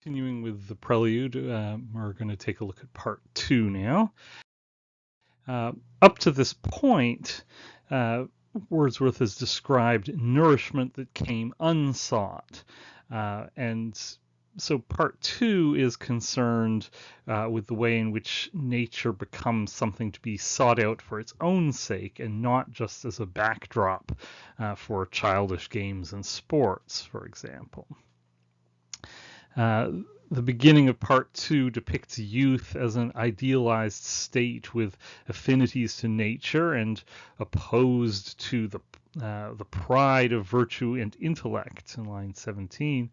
Continuing with the Prelude, we're going to take a look at part 2 now. Up to this point, Wordsworth has described nourishment that came unsought. And so part 2 is concerned with the way in which nature becomes something to be sought out for its own sake and not just as a backdrop for childish games and sports, for example. The beginning of part 2 depicts youth as an idealized state with affinities to nature and opposed to the pride of virtue and intellect in line 17.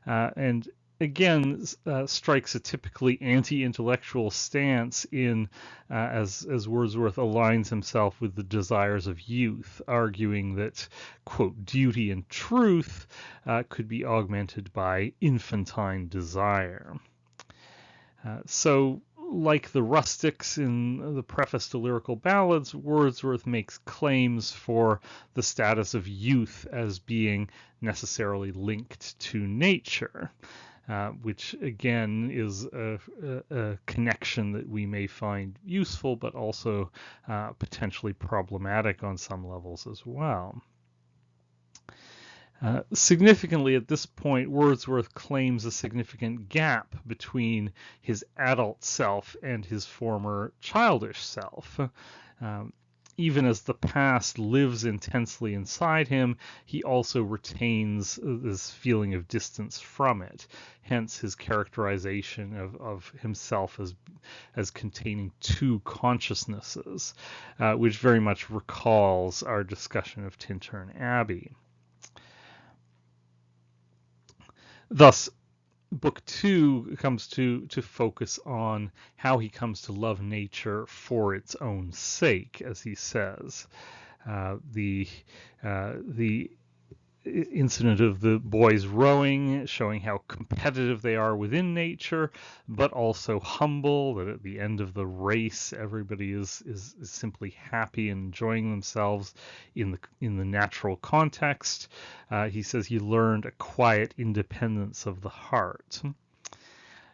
And again, strikes a typically anti-intellectual stance in as Wordsworth aligns himself with the desires of youth, arguing that, quote, duty and truth could be augmented by infantine desire. So, like the rustics in the preface to Lyrical Ballads, Wordsworth makes claims for the status of youth as being necessarily linked to nature, which again is a connection that we may find useful, but also potentially problematic on some levels as well. Significantly, at this point, Wordsworth claims a significant gap between his adult self and his former childish self. Even as the past lives intensely inside him, he also retains this feeling of distance from it. Hence his characterization of himself as containing two consciousnesses, which very much recalls our discussion of Tintern Abbey. Thus, book 2 comes to focus on how he comes to love nature for its own sake, as he says. The incident of the boys rowing, showing how competitive they are within nature, but also humble, that at the end of the race, everybody is simply happy and enjoying themselves in the natural context. He says he learned a quiet independence of the heart.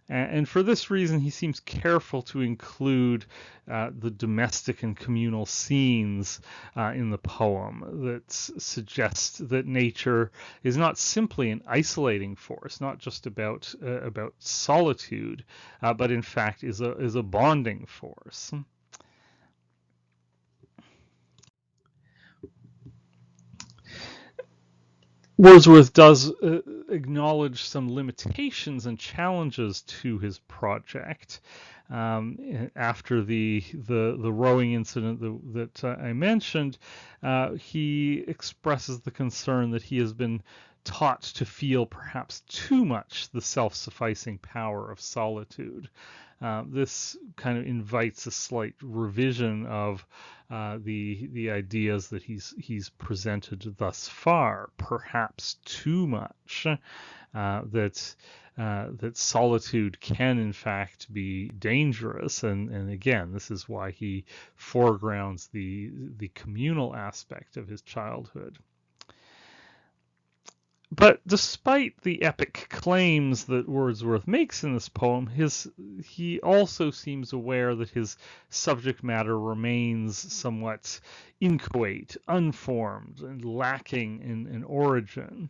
And for this reason, he seems careful to include the domestic and communal scenes in the poem that suggest that nature is not simply an isolating force, not just about solitude, but in fact is a bonding force. Wordsworth does acknowledge some limitations and challenges to his project. After the rowing incident that I mentioned, he expresses the concern that he has been taught to feel perhaps too much the self-sufficing power of solitude. This kind of invites a slight revision of the ideas that he's presented thus far, perhaps too much. That solitude can in fact be dangerous, and again, this is why he foregrounds the communal aspect of his childhood. But despite the epic claims that Wordsworth makes in this poem, he also seems aware that his subject matter remains somewhat inchoate, unformed, and lacking in origin.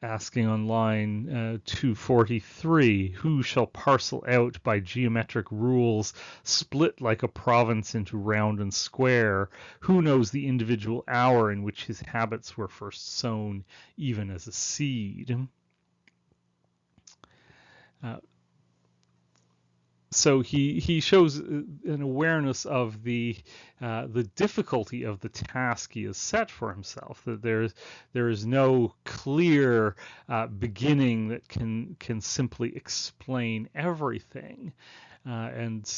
Asking on line 243, who shall parcel out by geometric rules, split like a province into round and square? Who knows the individual hour in which his habits were first sown, even as a seed? So he shows an awareness of the difficulty of the task he has set for himself. That there is no clear beginning that can simply explain everything, and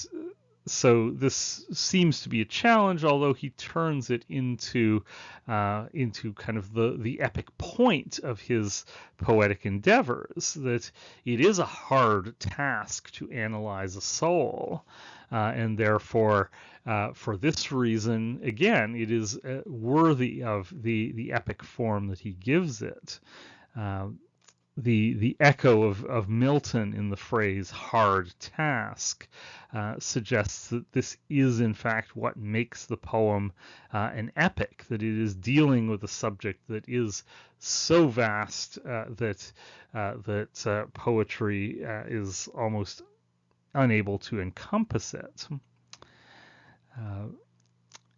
so this seems to be a challenge, although he turns it into kind of the epic point of his poetic endeavors, that it is a hard task to analyze a soul, and therefore for this reason, again, it is worthy of the epic form that he gives it. the echo of Milton in the phrase hard task suggests that this is in fact what makes the poem an epic, that it is dealing with a subject that is so vast that poetry is almost unable to encompass it.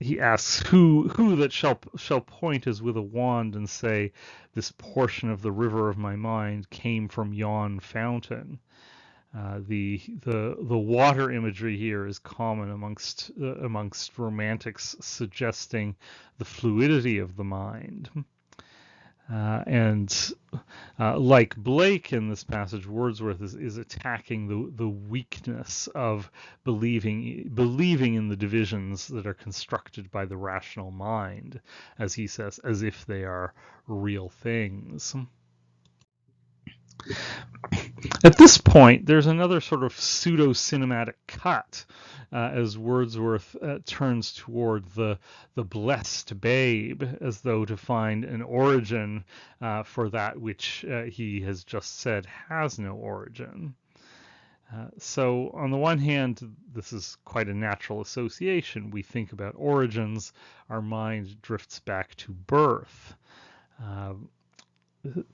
He asks who that shall point as with a wand and say, this portion of the river of my mind came from yon fountain. The water imagery here is common amongst romantics, suggesting the fluidity of the mind. And like Blake in this passage, Wordsworth is attacking the weakness of believing in the divisions that are constructed by the rational mind, as he says, as if they are real things. At this point, there's another sort of pseudo-cinematic cut as Wordsworth turns toward the blessed babe, as though to find an origin for that which he has just said has no origin. So on the one hand, this is quite a natural association. We think about origins, our mind drifts back to birth.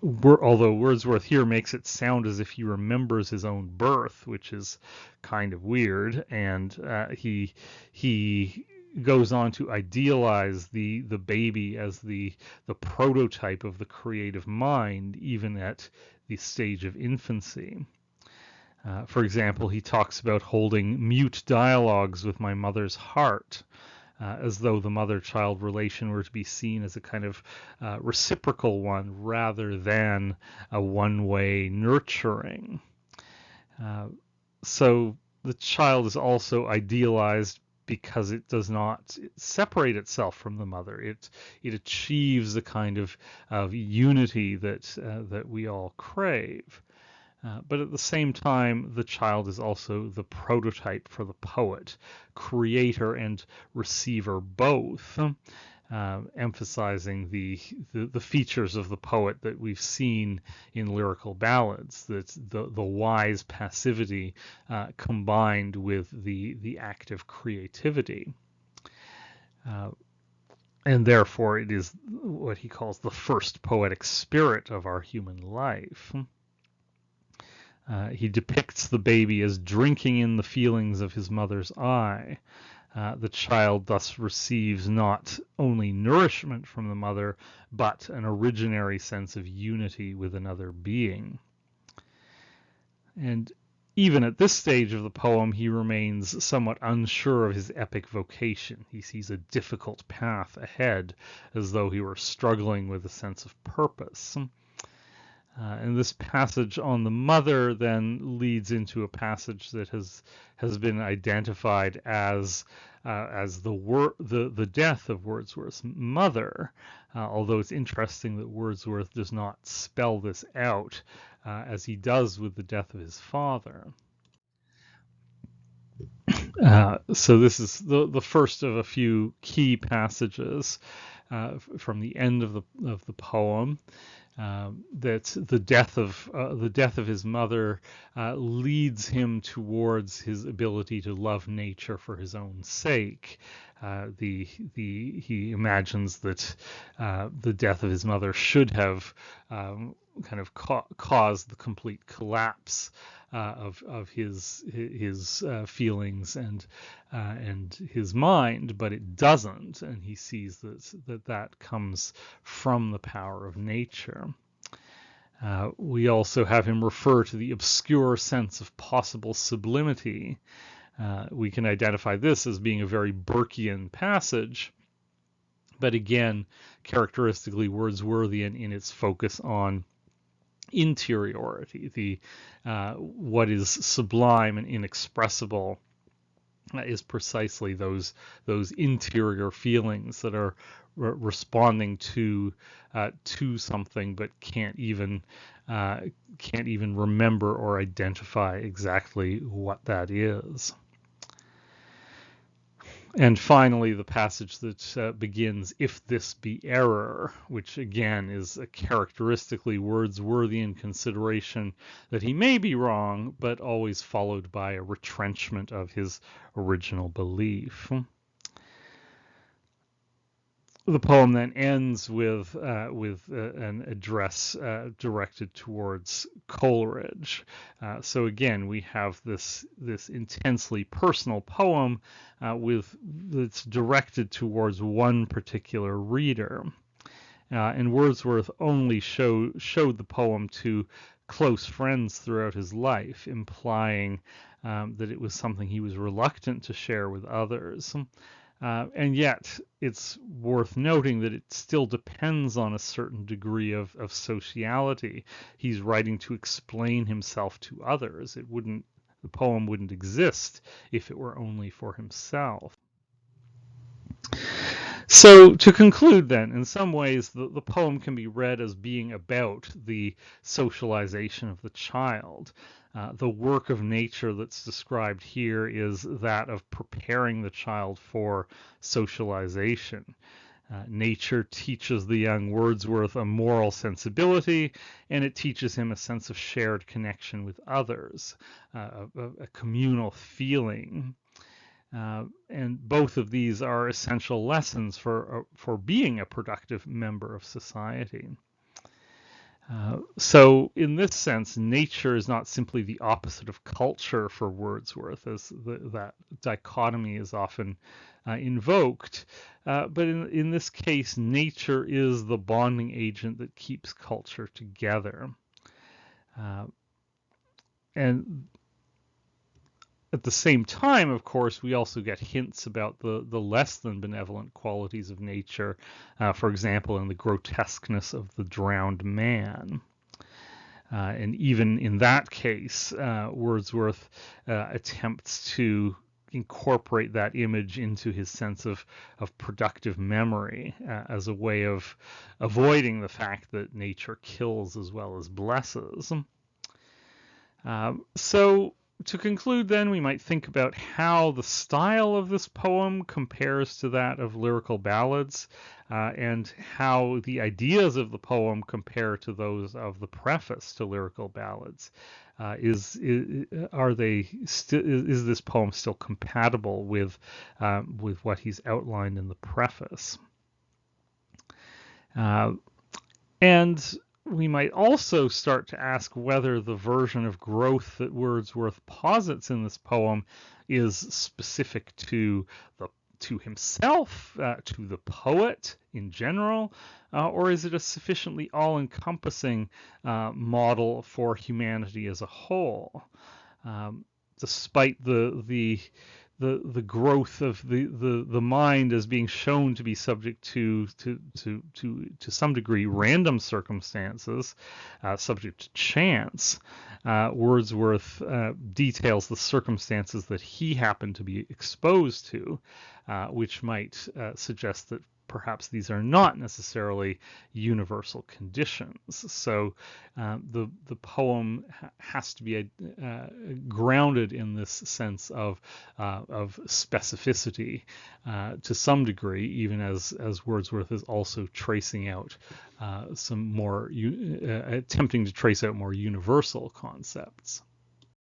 Although Wordsworth here makes it sound as if he remembers his own birth, which is kind of weird, and he goes on to idealize the baby as the prototype of the creative mind, even at the stage of infancy. For example, he talks about holding mute dialogues with my mother's heart, as though the mother-child relation were to be seen as a kind of reciprocal one rather than a one-way nurturing. So the child is also idealized because it does not separate itself from the mother. It achieves the kind of unity that we all crave. But at the same time, the child is also the prototype for the poet, creator and receiver both, emphasizing the features of the poet that we've seen in lyrical ballads, that the wise passivity combined with the active creativity. And therefore, it is what he calls the first poetic spirit of our human life. He depicts the baby as drinking in the feelings of his mother's eye. The child thus receives not only nourishment from the mother, but an originary sense of unity with another being. And even at this stage of the poem, he remains somewhat unsure of his epic vocation. He sees a difficult path ahead, as though he were struggling with a sense of purpose. And this passage on the mother then leads into a passage that has been identified as the death of Wordsworth's mother. Although it's interesting that Wordsworth does not spell this out as he does with the death of his father. So this is the first of a few key passages from the end of the poem. That the death of his mother leads him towards his ability to love nature for his own sake. He imagines that the death of his mother should have kind of caused the complete collapse of his feelings and his mind, but it doesn't, and he sees that comes from the power of nature. We also have him refer to the obscure sense of possible sublimity. We can identify this as being a very Burkean passage, but again, characteristically Wordsworthian in its focus on interiority. What is sublime and inexpressible is precisely those interior feelings that are responding to something, but can't even remember or identify exactly what that is. And finally, the passage that begins, "If this be error," which again is a characteristically Wordsworthian consideration that he may be wrong, but always followed by a retrenchment of his original belief. The poem then ends with an address directed towards Coleridge. So again, we have this intensely personal poem that's directed towards one particular reader. And Wordsworth only showed the poem to close friends throughout his life, implying that it was something he was reluctant to share with others. And yet, it's worth noting that it still depends on a certain degree of sociality. He's writing to explain himself to others. The poem wouldn't exist if it were only for himself. So to conclude then, in some ways, the poem can be read as being about the socialization of the child. The work of nature that's described here is that of preparing the child for socialization. Nature teaches the young Wordsworth a moral sensibility, and it teaches him a sense of shared connection with others, a communal feeling. And both of these are essential lessons for being a productive member of society. So in this sense, nature is not simply the opposite of culture for Wordsworth, as that dichotomy is often invoked. But in this case, nature is the bonding agent that keeps culture together. And at the same time, of course, we also get hints about the less than benevolent qualities of nature, for example, in the grotesqueness of the drowned man. And even in that case, Wordsworth attempts to incorporate that image into his sense of productive memory as a way of avoiding the fact that nature kills as well as blesses. So to conclude then, we might think about how the style of this poem compares to that of lyrical ballads, and how the ideas of the poem compare to those of the preface to lyrical ballads. Is this poem still compatible with what he's outlined in the preface? And we might also start to ask whether the version of growth that Wordsworth posits in this poem is specific to himself, to the poet in general, or is it a sufficiently all-encompassing model for humanity as a whole? Despite the growth of the mind as being shown to be subject to some degree random circumstances, subject to chance, Wordsworth details the circumstances that he happened to be exposed to, which might suggest that perhaps these are not necessarily universal conditions. So the poem has to be grounded in this sense of specificity to some degree, even as Wordsworth is also tracing out some more attempting to trace out more universal concepts.